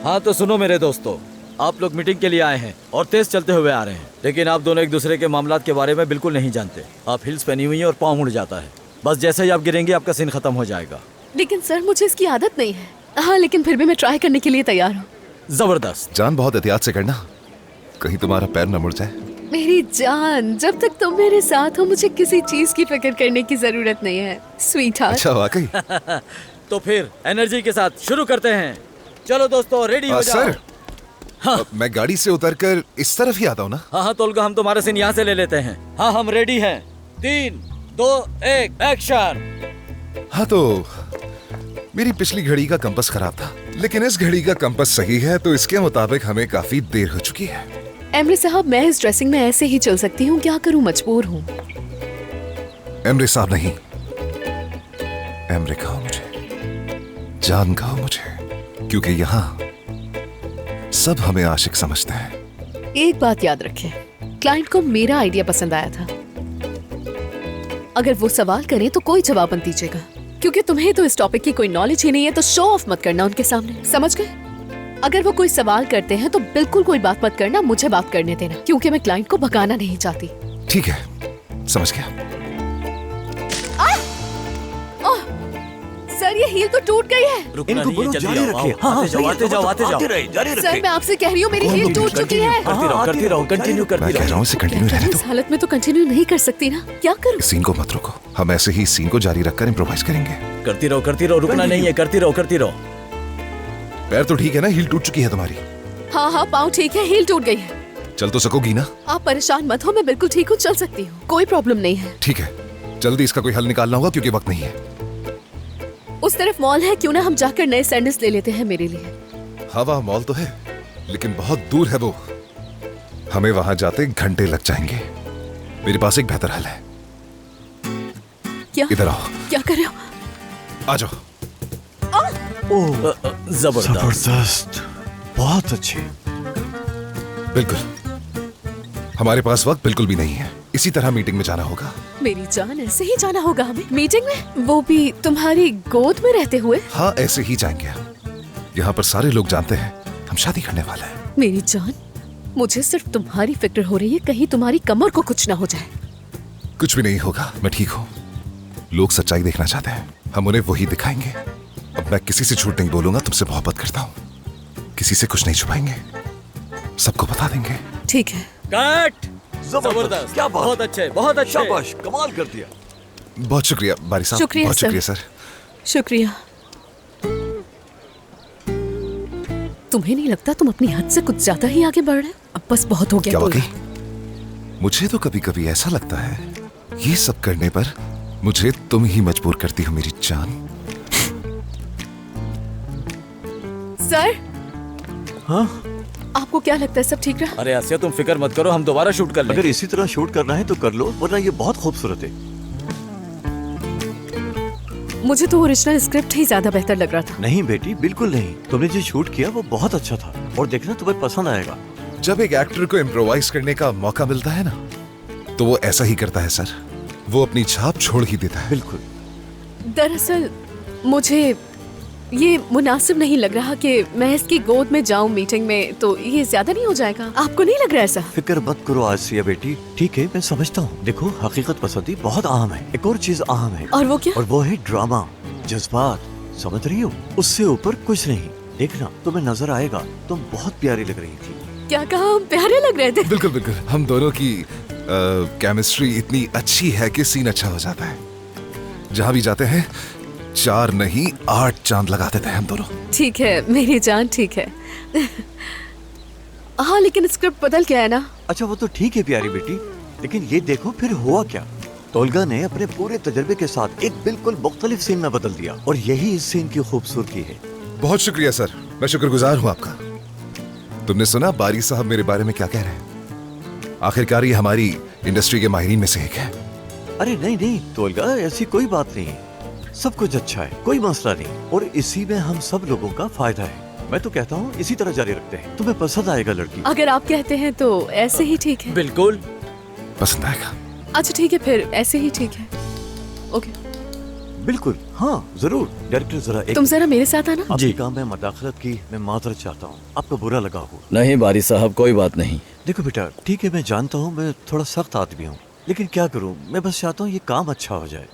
हाँ तो सुनो मेरे दोस्तों, आप लोग मीटिंग के लिए आए हैं और तेज चलते हुए आ रहे हैं, लेकिन आप दोनों एक दूसरे के मामलात के बारे में बिल्कुल नहीं जानते। आप हिल्स पहनी हुई हैं और पाँव मुड़ जाता है, बस जैसे ही आप गिरेंगे आपका सीन खत्म हो जाएगा। लेकिन सर मुझे इसकी आदत नहीं है। हाँ लेकिन फिर भी मैं ट्राई करने के लिए तैयार हूँ। जबरदस्त। जान बहुत एहतियात से करना, कहीं तुम्हारा पैर न मुड़ जाए। मेरी जान, जब तक तुम मेरे साथ हो मुझे किसी चीज की फिक्र करने की जरूरत नहीं है, स्वीट हार्ट। अच्छा वाकई। तो फिर एनर्जी के साथ शुरू करते हैं। चलो दोस्तों रेडी हो जाओ। सर, हाँ। मैं गाड़ी से उतरकर इस तरफ ही आता हूँ ना? हाँ तोलगा, हम तुम्हारे सीन यहाँ से ले लेते हैं। हाँ हम रेडी हैं। 3, 2, 1 एक्शन। हाँ तो मेरी पिछली घड़ी का कंपास खराब था, लेकिन इस घड़ी का कंपास सही है, तो इसके मुताबिक हमें काफी देर हो चुकी है। एमरे साहब, मैं इस ड्रेसिंग में ऐसे ही चल सकती हूँ, क्या करूँ, मजबूर हूँ। एमरे साहब नहीं, एमरे कहो मुझे, जान कहो मुझे, क्योंकि यहाँ सब हमें आशिक समझते हैं। एक बात याद रखें, क्लाइंट को मेरा आइडिया पसंद आया था। अगर वो सवाल करें तो कोई जवाब मत दीजिएगा, क्योंकि तुम्हें तो इस टॉपिक की कोई नॉलेज ही नहीं है, तो शो ऑफ मत करना उनके सामने, समझ गए? अगर वो कोई सवाल करते हैं तो बिल्कुल कोई बात मत करना, मुझे बात करने देना, क्योंकि मैं क्लाइंट को भगाना नहीं चाहती। ठीक है, समझ गया। सर ये हील तो टूट गई है। रुकना नहीं है, जल्दी आओ। आते जाओ। सर मैं आपसे कह रही हूँ, मेरी हील टूट चुकी है। करती रहो, कंटिन्यू करती मैं कह रहा हूँ इसे कंटिन्यू रहने इस हालत में तो कंटिन्यू नहीं कर सकती ना, क्या करूँ? सीन को मत रोको, हम ऐसे ही सीन को जारी रखकर इम्प्रोवाइज करेंगे। करती रहो, रुकना नहीं है, करती रहो। पैर तो ठीक है ना? हील टूट चुकी है तुम्हारी? हाँ पाँव ठीक है, हील टूट गई है। चल तो सकोगी ना? आप परेशान मत हो, मैं बिल्कुल ठीक हूँ, चल सकती हूँ, कोई प्रॉब्लम नहीं है। ठीक है, जल्दी इसका कोई हल निकालना होगा क्योंकि वक्त नहीं है। उस तरफ मॉल है, क्यों ना हम जाकर नए सैंडल्स ले लेते हैं मेरे लिए। हाँ वहाँ मॉल तो है, लेकिन बहुत दूर है वो, हमें वहां जाते घंटे लग जाएंगे। मेरे पास एक बेहतर हल है। क्या? इधर आओ। क्या कर रहे हो? आ जाओ। जबरदस्त, बहुत अच्छे। बिल्कुल, हमारे पास वक्त बिल्कुल भी नहीं है, इसी तरह मीटिंग में जाना होगा। मेरी जान, ऐसे ही जाना होगा हमें मीटिंग में, वो भी तुम्हारी गोद में रहते हुए? हाँ ऐसे ही जाएंगे। यहाँ पर सारे लोग जानते हैं हम शादी करने वाले हैं। मेरी जान, मुझे सिर्फ तुम्हारी फिक्र हो रही है, कहीं तुम्हारी कमर को कुछ ना हो जाए। कुछ भी नहीं होगा, मैं ठीक हूँ। लोग सच्चाई देखना चाहते हैं, हम उन्हें वही दिखाएंगे। अब मैं किसी से झूठ नहीं बोलूंगा, तुमसे मोहब्बत करता हूँ, किसी से कुछ नहीं छुपाएंगे, सबको बता देंगे। ठीक है। कट। जबरदस्त, क्या बात, बहुत अच्छे। शाबाश, कमाल कर दिया। बहुत शुक्रिया बारी साहब। शुक्रिया बहुत सर। शुक्रिया सर। शुक्रिया। तुम्हें नहीं लगता तुम अपनी हद से कुछ ज्यादा ही आगे बढ़ रहे हो? अब बस बहुत हो गया। क्या वाकई? मुझे तो कभी कभी ऐसा लगता है ये सब करने पर मुझे तुम ही मजबूर करती हो मेरी जान। सर, हाँ? आपको क्या लगता है सब ठीक रहा? अरे आसिया तुम फिक्र मत करो, हम दोबारा शूट कर लेंगे। अगर इसी तरह शूट करना है तो कर लो, वरना ये बहुत खूबसूरत है। मुझे तो ओरिजिनल स्क्रिप्ट ही ज्यादा बेहतर लग रहा था। नहीं बेटी, बिल्कुल नहीं, तुमने जो शूट किया वो बहुत अच्छा था, और देखना तुम्हें पसंद आएगा। जब एक एक्टर को इम्प्रोवाइज करने का मौका मिलता है ना, तो वो ऐसा ही करता है सर, वो अपनी छाप छोड़ ही देता है। बिल्कुल। दरअसल मुझे ये मुनासिब नहीं लग रहा कि मैं इसकी गोद में जाऊं मीटिंग में, तो ये ज्यादा नहीं हो जाएगा? आपको नहीं लग रहा ऐसा? फिक्र मत करो आसिया बेटी, ठीक है मैं समझता हूँ। देखो हकीकत पसंदी बहुत अहम है, एक और चीज अहम है। और वो क्या? और वो है ड्रामा, जज्बात, समझ रही हो? उससे ऊपर कुछ नहीं। देखना तुम्हें नजर आएगा, तुम बहुत प्यारी लग रही थी। क्या कहा? हम प्यारे लग रहे थे? बिल्कुल बिल्कुल, हम दोनों की केमिस्ट्री इतनी अच्छी है कि सीन अच्छा हो जाता है। जहाँ भी जाते हैं 4 नहीं 8 चांद लगा देते हैं हम दोनों। ठीक है मेरी जान, ठीक है। हाँ लेकिन स्क्रिप्ट बदल गया है ना? अच्छा वो तो ठीक है प्यारी बेटी, लेकिन ये देखो फिर हुआ क्या। तोलगा ने अपने पूरे तजर्बे के साथ एक बिल्कुल मुख्तलिफ सीन में बदल दिया, और यही इस सीन की खूबसूरती है। बहुत शुक्रिया सर, मैं शुक्रगुजार हूँ आपका। तुमने सुना बारी साहब मेरे बारे में क्या कह रहे हैं? आखिरकार ये हमारी इंडस्ट्री के माहिरीन में से एक है। अरे नहीं नहीं तोलगा, ऐसी कोई बात नहीं है, सब कुछ अच्छा है, कोई मसला नहीं, और इसी में हम सब लोगों का फायदा है। मैं तो कहता हूँ इसी तरह जारी रखते हैं, तुम्हें पसंद आएगा लड़की। अगर आप कहते हैं तो ऐसे ही ठीक है। बिल्कुल पसंद आएगा। अच्छा ठीक है, फिर ऐसे ही ठीक है। ओके बिल्कुल, हाँ जरूर। डायरेक्टर जरा एक तुम जरा मेरे साथ आना। आपके जी। काम में मदाखलत की मैं माजरत चाहता हूँ, आपको बुरा लगा हो। नहीं बारी साहब, कोई बात नहीं। देखो बेटा, ठीक है मैं जानता हूँ मैं थोड़ा सख्त आदमी हूँ, लेकिन क्या करूँ, मैं बस चाहता हूँ ये काम अच्छा हो जाए,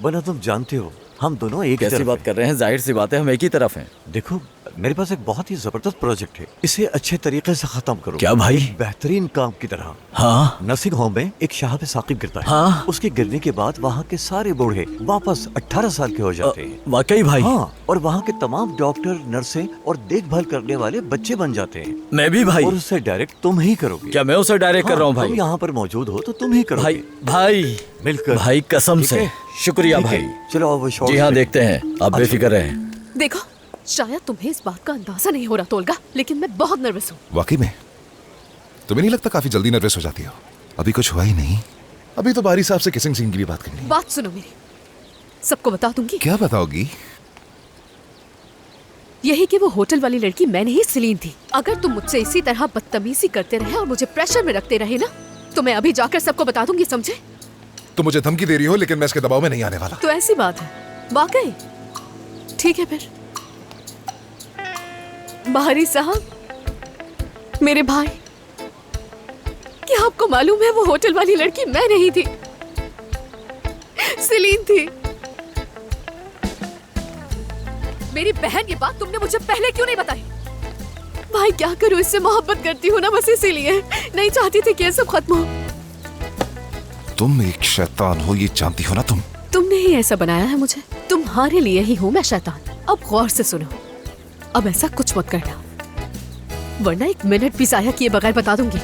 वरना तुम जानते हो हम दोनों एक ही कैसी तरफ बात हैं। कर रहे हैं? जाहिर सी बात है हम एक ही तरफ हैं। देखो मेरे पास एक बहुत ही जबरदस्त प्रोजेक्ट है, इसे अच्छे तरीके से खत्म करो। क्या भाई? एक बेहतरीन काम की तरह। हाँ नर्सिंग होम में एक शाह पे साकिब गिरता है। हाँ। उसके गिरने के बाद वहाँ के सारे बूढ़े वापस 18 साल के हो जाते हैं। वाकई भाई? हाँ, और वहाँ के तमाम डॉक्टर, नर्सें और देखभाल करने वाले बच्चे बन जाते हैं। मैं भी भाई। और उससे डायरेक्ट तुम ही करोगे। क्या मैं उसे डायरेक्ट कर रहा हूँ तुम भाई? यहाँ पर मौजूद हो तो तुम ही करोगे। भाई भाई मिलकर। भाई कसम ठीक से है? शुक्रिया ठीक है, भाई। चलो अब वो शॉट जी हाँ पे- देखते हैं, आप बेफिक्र रहें। देखो, शायद तुम्हें इस बात का अंदाजा नहीं हो रहा तोलगा, लेकिन मैं बहुत नर्वस हूँ। वाकई में तुम्हें नहीं लगता काफी जल्दी नर्वस हो जाती हो? अभी कुछ हुआ ही नहीं, अभी तो बारी साहब से किसिंग सीन की भी बात करनी है। बात सुनो मेरी, सबको बता दूंगी क्या बताओगी? यही कि वो होटल वाली लड़की मैं नहीं, सेलीन थी। अगर तुम मुझसे इसी तरह बदतमीजी करते रहे और मुझे प्रेशर में रखते रहे ना, तो मैं अभी जाकर सबको बता दूंगी, समझे? तुम मुझे धमकी दे रही हो, लेकिन मैं इसके दबाव में नहीं आने वाला। तो ऐसी बात है, वाकई ठीक है फिर। बाहरी साहब, मेरे भाई, क्या आपको मालूम है वो होटल वाली लड़की मैं नहीं थी, सेलीन थी। मेरी बहन, ये बात तुमने मुझे पहले क्यों नहीं बताई? भाई क्या करूं, इससे मोहब्बत करती हूँ ना, बस इसीलिए नहीं चाहती थी कि ये सब खत्म हो। तुम एक शैतान हो, ये जानती हो ना तुम? तुमने ही ऐसा बनाया है मुझे, तुम्हारे लिए ही हूँ मैं शैतान। अब गौर से सुनो, अब ऐसा कुछ मत करना, वरना एक मिनट भी जाया किए बगैर बता दूंगी।